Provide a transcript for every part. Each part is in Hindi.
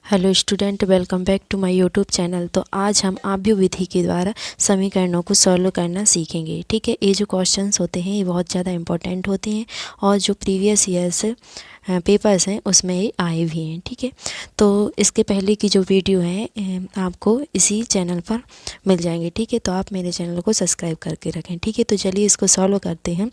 Hello student, welcome back to my YouTube channel. तो आज हम आव्यूह विधि के द्वारा समीकरणों को सॉल्व करना सीखेंगे। ठीक है, ये जो क्वेश्चंस होते हैं ये बहुत ज़्यादा इंपॉर्टेंट होते हैं और जो प्रीवियस ईयर्स पेपर्स हैं उसमें ये आए भी हैं। ठीक है, तो इसके पहले की जो वीडियो है आपको इसी चैनल पर मिल जाएंगे। ठीक है, तो आप मेरे चैनल को सब्सक्राइब करके रखें। ठीक है, तो चलिए इसको सॉल्व करते हैं।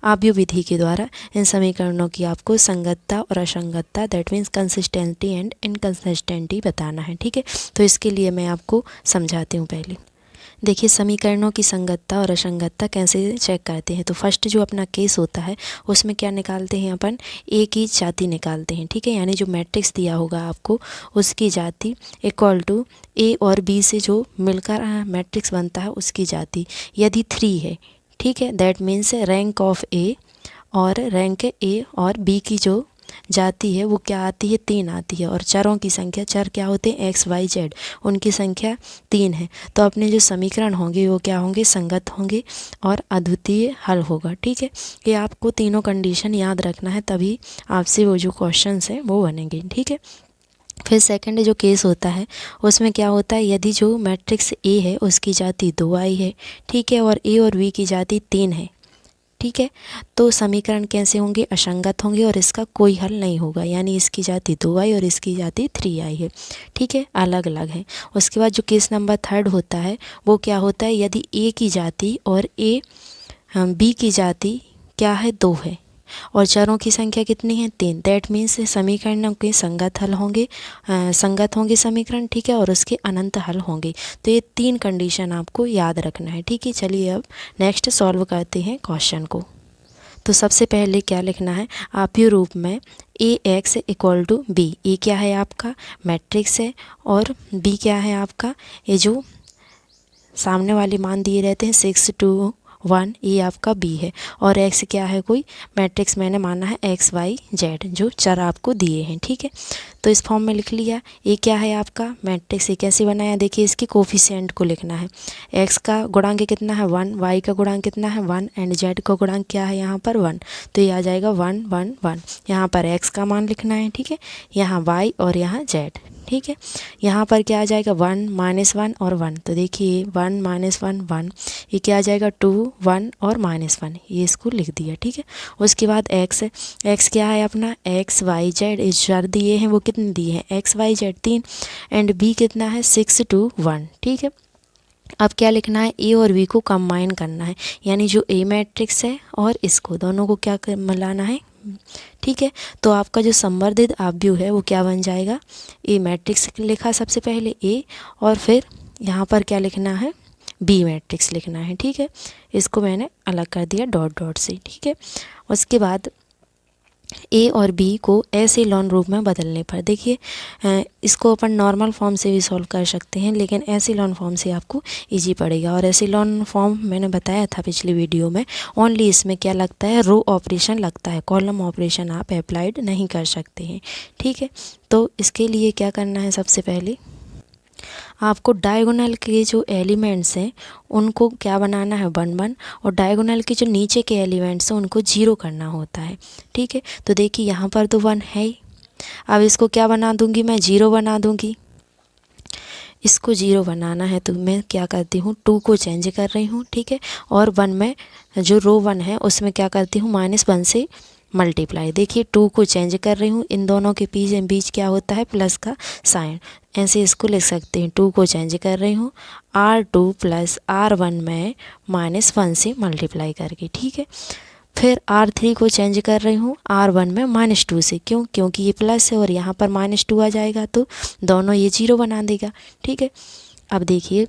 आव्यूह विधि के द्वारा इन समीकरणों की आपको संगतता और असंगतता, दैट मीन्स कंसिस्टेंटी एंड इनकंसिस्टेंटी बताना है। ठीक है, तो इसके लिए मैं आपको समझाती हूँ। पहले देखिए, समीकरणों की संगतता और असंगतता कैसे चेक करते हैं। तो फर्स्ट जो अपना केस होता है उसमें क्या निकालते हैं अपन, ए की जाति निकालते हैं। ठीक है, यानी जो मैट्रिक्स दिया होगा आपको उसकी जाति इक्वल टू ए और बी से जो मिलकर मैट्रिक्स बनता है उसकी जाति। यदि 3 है, ठीक है, दैट मीन्स रैंक ऑफ ए, और रैंक ए और बी की जो जाती है वो क्या आती है, 3 आती है। और चरों की संख्या, चर क्या होते हैं, एक्स वाई जेड, उनकी संख्या 3 है। तो अपने जो समीकरण होंगे वो क्या होंगे, संगत होंगे और अद्वितीय हल होगा। ठीक है, ये आपको तीनों कंडीशन याद रखना है, तभी आपसे वो जो क्वेश्चंस हैं वो बनेंगे। ठीक है, फिर सेकंड जो केस होता है उसमें क्या होता है, यदि जो मैट्रिक्स ए है उसकी जाति 2 आई है, ठीक है, और ए और बी की जाति 3 है, ठीक है, तो समीकरण कैसे होंगे, असंगत होंगे और इसका कोई हल नहीं होगा। यानी इसकी जाति 2 आई और इसकी जाति 3 आई है। ठीक है, अलग अलग है। उसके बाद जो केस नंबर 3 होता है वो क्या होता है, यदि ए की जाति और बी की जाति क्या है, 2 है, और चरों की संख्या कितनी है, 3, दैट मीन्स समीकरणों के संगत हल होंगे, संगत होंगे समीकरण। ठीक है, और उसके अनंत हल होंगे। तो ये 3 कंडीशन आपको याद रखना है। ठीक है, चलिए अब नेक्स्ट सॉल्व करते हैं क्वेश्चन को। तो सबसे पहले क्या लिखना है, आव्यूह रूप में ए एक्स इक्वल टू बी। ए क्या है आपका मैट्रिक्स है और बी क्या है आपका, ये जो सामने वाले मान दिए रहते हैं 6 2 1, ये आपका बी है। और एक्स क्या है, कोई मैट्रिक्स मैंने माना है एक्स वाई जेड, जो चर आपको दिए हैं। ठीक है, तो इस फॉर्म में लिख लिया। ये क्या है आपका मैट्रिक्स, ये कैसे बनाया, देखिए इसके कोफिशिएंट को लिखना है। एक्स का गुणांक कितना है 1, वाई का गुणांक कितना है 1, एंड जेड का गुणांक क्या है यहाँ पर 1। तो ये आ जाएगा 1 1 1। यहाँ पर एक्स का मान लिखना है, ठीक है, यहाँ वाई और यहाँ जेड। ठीक है, यहाँ पर क्या आ जाएगा 1 -1 और 1। तो देखिए 1 -1 1, ये क्या आ जाएगा 2 1 और -1, ये इसको लिख दिया। ठीक है, उसके बाद एक्स क्या है अपना, एक्स वाई जेड, इस चर दिए हैं वो कितने दिए हैं, X Y Z 3, and B कितना है 6 2 1। ठीक है, अब क्या लिखना है, ए और बी को कंबाइन करना है, यानी जो ए मैट्रिक्स है और इसको दोनों को क्या मिलाना है। ठीक है, तो आपका जो संवर्धित आव्यूह है वो क्या बन जाएगा, ए मैट्रिक्स लिखा सबसे पहले ए, और फिर यहाँ पर क्या लिखना है, बी मैट्रिक्स लिखना है। ठीक है, इसको मैंने अलग कर दिया डॉट डॉट से। ठीक है, उसके बाद ए और बी को एसिलॉन रूप में बदलने पर, देखिए इसको अपन नॉर्मल फॉर्म से भी सॉल्व कर सकते हैं, लेकिन एसिलॉन फॉर्म से आपको इजी पड़ेगा। और एसिलॉन फॉर्म मैंने बताया था पिछली वीडियो में, ओनली इसमें क्या लगता है, रो ऑपरेशन लगता है, कॉलम ऑपरेशन आप अप्लाइड नहीं कर सकते हैं। ठीक है, तो इसके लिए क्या करना है, सबसे पहले आपको डायगोनल के जो एलिमेंट्स हैं उनको क्या बनाना है 1 1, और डायगोनल के जो नीचे के एलिमेंट्स हैं उनको 0 करना होता है। ठीक है, तो देखिए यहाँ पर तो 1 है ही, अब इसको क्या बना दूंगी मैं, 0 बना दूंगी। इसको 0 बनाना है तो मैं क्या करती हूँ, 2 को चेंज कर रही हूँ। ठीक है, और 1 में जो रो 1 है उसमें क्या करती हूँ, -1 से मल्टीप्लाई। देखिए 2 को चेंज कर रही हूँ, इन दोनों के बीच क्या होता है, प्लस का साइन, ऐसे इसको लिख सकते हैं। 2 को चेंज कर रही हूँ, R2 + R1 में -1 से मल्टीप्लाई करके। ठीक है, फिर R3 को चेंज कर रही हूँ R1 में -2 से, क्यों, क्योंकि ये प्लस है और यहाँ पर -2 आ जाएगा तो दोनों ये 0 बना देगा। ठीक है, अब देखिए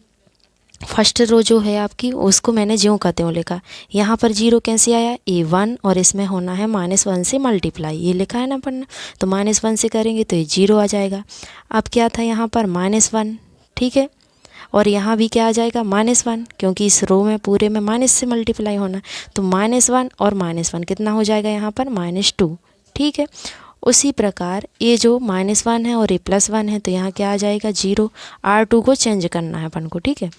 फर्स्ट रो जो है आपकी उसको मैंने ज्यों का त्यों लिखा, यहाँ पर 0 कैसे आया, A1 और इसमें होना है -1 से मल्टीप्लाई, ये लिखा है ना अपन, तो -1 से करेंगे तो ये 0 आ जाएगा। अब क्या था यहाँ पर -1, ठीक है, और यहाँ भी क्या आ जाएगा -1, क्योंकि इस रो में पूरे में माइनस से मल्टीप्लाई होना, तो -1 और -1 कितना हो जाएगा यहाँ पर -2। ठीक है, उसी प्रकार ये जो -1 है और ये +1 है तो यहाँ क्या आ जाएगा 0, R2 को चेंज करना है अपन को। ठीक है,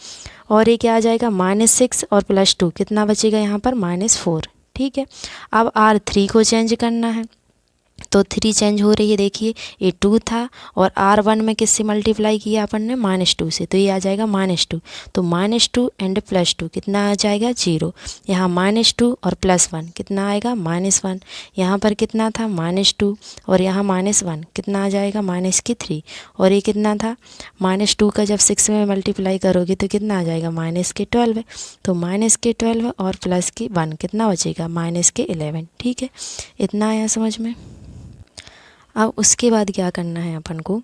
और ये क्या आ जाएगा -6 और +2 कितना बचेगा यहाँ पर -4। ठीक है, अब R3 को चेंज करना है, तो 3 चेंज हो रही है, देखिए ये 2 था और R1 में किससे मल्टीप्लाई किया अपन ने, -2 से, तो ये आ जाएगा -2। तो -2 एंड +2 कितना आ जाएगा 0। यहाँ -2 और +1 कितना आएगा -1। यहाँ पर कितना था -2 और यहाँ -1 कितना आ जाएगा -3। और ये कितना था -2 का जब 6 में मल्टीप्लाई करोगे तो कितना आ जाएगा -12। तो -12 और +1 कितना बचेगा -11। ठीक है, इतना आया समझ में। अब उसके बाद क्या करना है अपन को,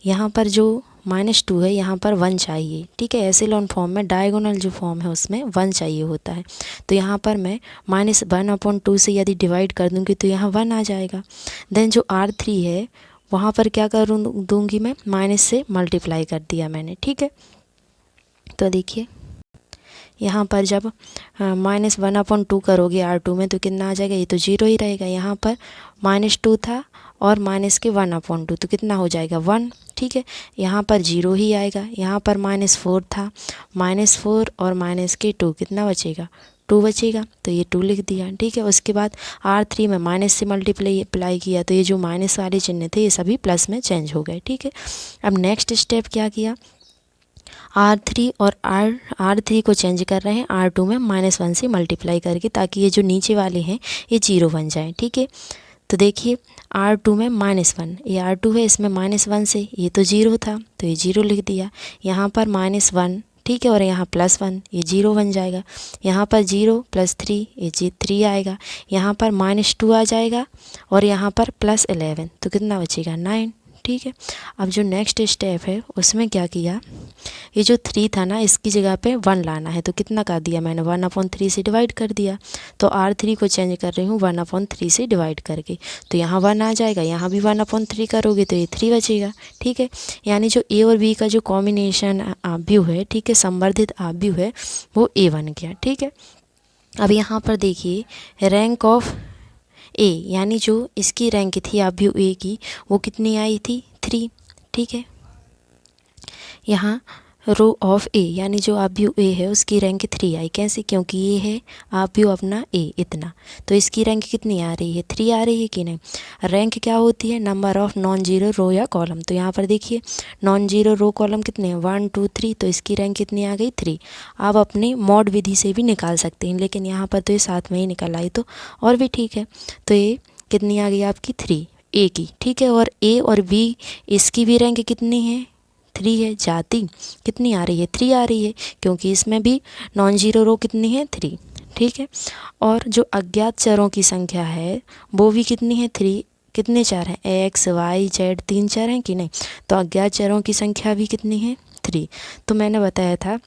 यहाँ पर जो -2 है यहाँ पर 1 चाहिए। ठीक है, एसिलॉन फॉर्म में डायगोनल जो फॉर्म है उसमें 1 चाहिए होता है। तो यहाँ पर मैं -1/2 से यदि डिवाइड कर दूँगी तो यहाँ 1 आ जाएगा। देन जो R3 है वहाँ पर क्या करूँ दूँगी मैं, माइनस से मल्टीप्लाई कर दिया मैंने। ठीक है, तो देखिए यहाँ पर जब -1/2 करोगे R2 में तो कितना आ जाएगा, ये तो 0 ही रहेगा। यहाँ पर -2 था और -1/2 तो कितना हो जाएगा 1। ठीक है, यहाँ पर 0 ही आएगा। यहाँ पर -4 था, -4 और -2 कितना बचेगा 2 बचेगा, तो ये 2 लिख दिया। ठीक है, उसके बाद R3 में माइनस से मल्टीप्लाई किया तो ये जो माइनस वाले चिन्ह थे ये सभी प्लस में चेंज हो गए। ठीक है, अब नेक्स्ट स्टेप क्या किया, R3 और R3 को चेंज कर रहे हैं R2 में -1 से मल्टीप्लाई करके, ताकि ये जो नीचे वाले हैं ये 0 बन जाएं। ठीक है, तो देखिए R2 में -1, ये R2 है, इसमें -1 से ये तो 0 था तो ये 0 लिख दिया। यहाँ पर -1, ठीक है, और यहाँ +1 ये 0 बन जाएगा। यहाँ पर 0 + 3 ये 3 आएगा। यहाँ पर -2 आ जाएगा और यहाँ पर +11 तो कितना बचेगा 9। ठीक है, अब जो नेक्स्ट स्टेप है उसमें क्या किया, ये जो 3 था ना इसकी जगह पे 1 लाना है, तो कितना कर दिया मैंने 1/3 से डिवाइड कर दिया। तो R3 को चेंज कर रही हूँ 1/3 से डिवाइड करके, तो यहाँ 1 आ जाएगा। यहाँ भी 1/3 करोगे तो ये 3 बचेगा। ठीक है, यानी जो A और B का जो कॉम्बिनेशन आव्यूह है, ठीक है, संवर्धित आव्यूह है, वो A बन गया। ठीक है, अब यहाँ पर देखिए रैंक ऑफ A, यानी जो इसकी रैंक थी आव्यूह A की वो कितनी आई थी 3। ठीक है, यहाँ रो ऑफ A यानी जो आव्यूह A है उसकी रैंक 3 आई। कैसे, क्योंकि ये है आव्यूह अपना A इतना, तो इसकी रैंक कितनी आ रही है 3 आ रही है कि नहीं। रैंक क्या होती है, नंबर ऑफ नॉन जीरो रो या कॉलम। तो यहाँ पर देखिए नॉन जीरो रो कॉलम कितने हैं 1 2 3, तो इसकी रैंक कितनी आ गई 3। आप अपनी मॉड विधि से भी निकाल सकते हैं, लेकिन यहाँ पर तो ये साथ में ही निकल आई तो और भी ठीक है। तो ये कितनी आ गई आपकी 3 A की। ठीक है, और A और B इसकी भी रैंक कितनी है 3 है। जाति कितनी आ रही है 3 आ रही है, क्योंकि इसमें भी नॉन जीरो रो कितनी है 3। ठीक है, और जो अज्ञात चरों की संख्या है वो भी कितनी है 3। कितने चर हैं X Y Z 3 चर हैं कि नहीं, तो अज्ञात चरों की संख्या भी कितनी है 3। तो मैंने बताया था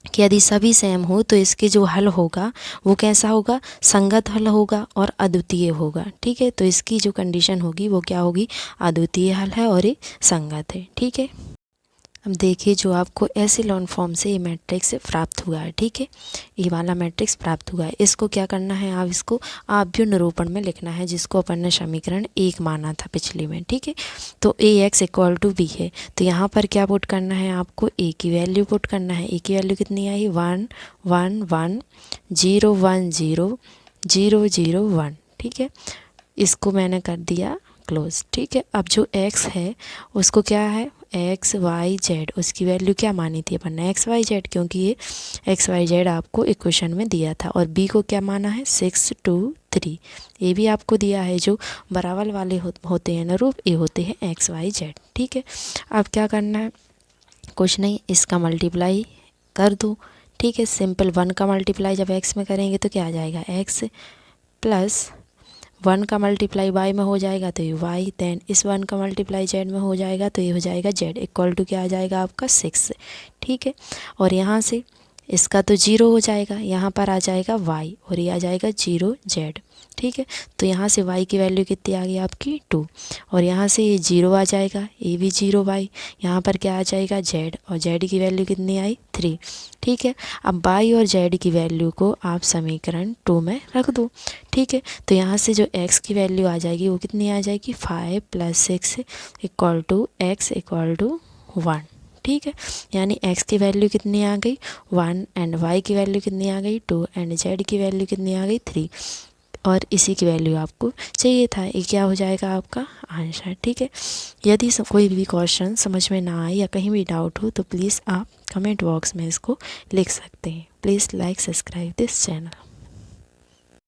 कि यदि सभी सेम हो तो इसके जो हल होगा वो कैसा होगा, संगत हल होगा और अद्वितीय होगा। ठीक है, तो इसकी जो कंडीशन होगी वो क्या होगी, अद्वितीय हल है और ये संगत है। ठीक है, अब देखिए जो आपको एसिलॉन फॉर्म से ये मैट्रिक्स प्राप्त हुआ है। ठीक है, ये वाला मैट्रिक्स प्राप्त हुआ है, इसको क्या करना है, आप इसको आव्यूह निरूपण में लिखना है, जिसको अपन ने समीकरण 1 माना था पिछले में। ठीक है, तो AX = B है, तो यहाँ पर क्या पुट करना है, आपको A की वैल्यू पुट करना है। A की वैल्यू कितनी आई 1 1 1 0 1 0 0 0 1। ठीक है, इसको मैंने कर दिया क्लोज। ठीक है, अब जो X है उसको क्या है X Y Z, उसकी वैल्यू क्या मानी थी अपन ने X Y Z, क्योंकि ये X Y Z आपको इक्वेशन में दिया था। और B को क्या माना है 6 2 3, ये भी आपको दिया है। जो बराबर वाले होते हैं ना रूप, ये होते हैं X Y Z। ठीक है, अब क्या करना है, कुछ नहीं, इसका मल्टीप्लाई कर दो। ठीक है, सिंपल 1 का मल्टीप्लाई जब X में करेंगे तो क्या आ जाएगा X प्लस 1 का मल्टीप्लाई Y में हो जाएगा तो ये Y, देन इस 1 का मल्टीप्लाई Z में हो जाएगा तो ये हो जाएगा Z = क्या आ जाएगा आपका 6। ठीक है, और यहाँ से इसका तो 0 हो जाएगा, यहाँ पर आ जाएगा Y और ये आ जाएगा 0 Z। ठीक है, तो यहाँ से Y की वैल्यू कितनी आ गई आपकी 2, और यहाँ से ये 0 आ जाएगा, ये भी 0 Y, यहाँ पर क्या आ जाएगा Z, और Z की वैल्यू कितनी आई 3। ठीक है, अब Y और Z की वैल्यू को आप समीकरण 2 में रख दो। ठीक है, तो यहाँ से जो X की वैल्यू आ जाएगी वो कितनी आ जाएगी 5 + 6 = X = 1। ठीक है, यानी X की वैल्यू कितनी आ गई 1 एंड Y की वैल्यू कितनी आ गई 2 एंड Z की वैल्यू कितनी आ गई 3। और इसी की वैल्यू आपको चाहिए था। ये क्या हो जाएगा आपका आंसर, ठीक है। यदि कोई भी क्वेश्चन समझ में ना आए या कहीं भी डाउट हो तो प्लीज़ आप कमेंट बॉक्स में इसको लिख सकते हैं। Please like subscribe this channel.